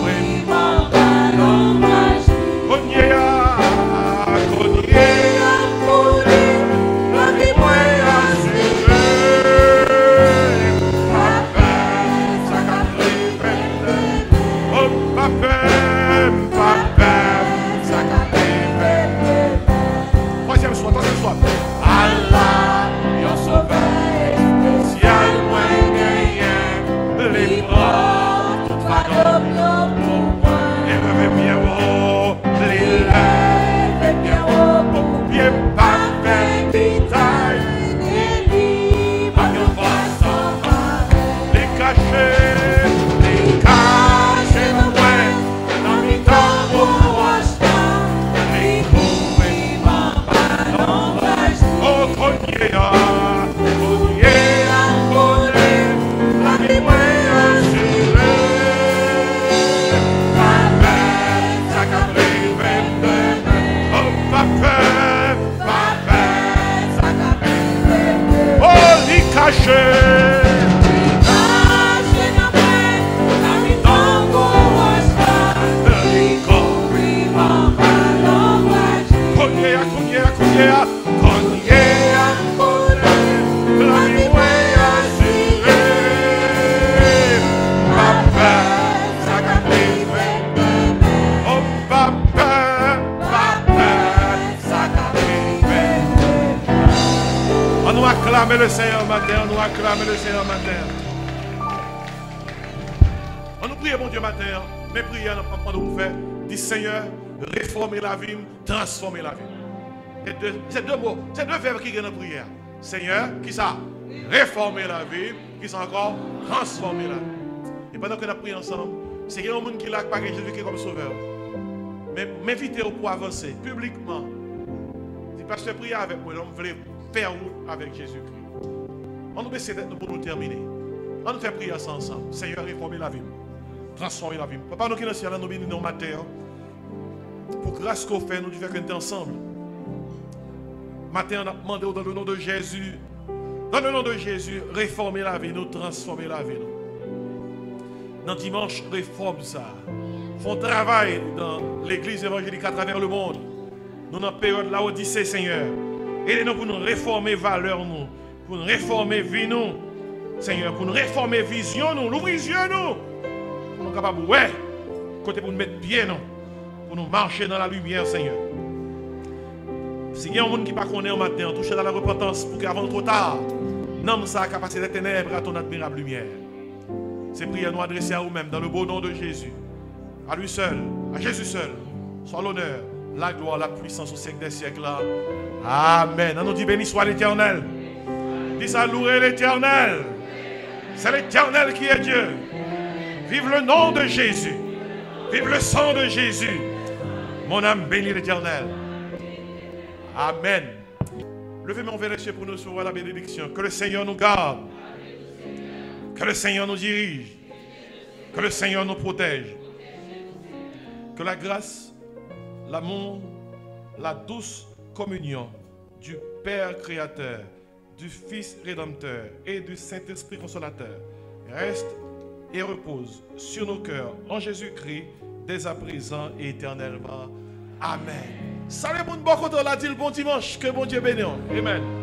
[SPEAKER 1] Acclamez le Seigneur matin, on nous acclame le Seigneur matin. On nous prie, bon Dieu, matin, mais prières, on nous fait, dit Seigneur, réformer la vie, transformer la vie. C'est deux mots, c'est deux verbes qui viennent dans la prière. Seigneur, qui ça? Réformer la vie, qui ça encore? Transformer la vie. Et pendant que nous prions ensemble, c'est qu'il y a un monde qui n'a pas Jésus comme sauveur. Mais m'invitez pour avancer publiquement. Si pasteur prie avec moi, on veut faire route avec Jésus-Christ. On nous baisse tête pour nous terminer. On nous fait prier ensemble. Seigneur, réformer la vie. Transformer la vie. Papa, nous qui nous sommes nous bénissons nos matins. Pour grâce qu'on fait, nous devons faire ensemble. Matin, on a demandé dans le nom de Jésus. Dans le nom de Jésus, réformer la vie, nous transformer la vie. Dans dimanche, réforme ça. Font travail dans l'église évangélique à travers le monde. Nous dans la période là Odyssée, Seigneur. Aidez-nous pour nous réformer valeurs, nous. Pour nous réformer vie, nous. Seigneur, pour nous réformer vision, nous. L'ouvrir les yeux, nous. Pour nous capables, ouais, côté pour nous mettre pied, nous. Pour nous marcher dans la lumière, Seigneur. Si il y a un monde qui ne connaît pas maintenant, touché dans la repentance pour qu'avant trop tard, non, ça a capacité des ténèbres à ton admirable lumière. Ces prières nous adressées à vous-même dans le beau nom de Jésus. À lui seul, à Jésus seul, soit l'honneur, la gloire, la puissance au siècle des siècles. Amen. On nous dit béni soit l'Éternel. Dis ça, louer l'Éternel. C'est l'Éternel qui est Dieu. Vive le nom de Jésus. Vive le sang de Jésus. Mon âme bénit l'Éternel. Amen. Levez mon verre les cieux pour nous recevoir la bénédiction. Que le Seigneur nous garde. Que le Seigneur nous dirige. Que le Seigneur nous protège. Que la grâce, l'amour, la douce communion du Père Créateur, du Fils Rédempteur et du Saint-Esprit Consolateur reste et repose sur nos cœurs en Jésus-Christ, dès à présent et éternellement. Amen. Salut, bon côté, la dit le bon dimanche. Que bon Dieu bénisse. Amen.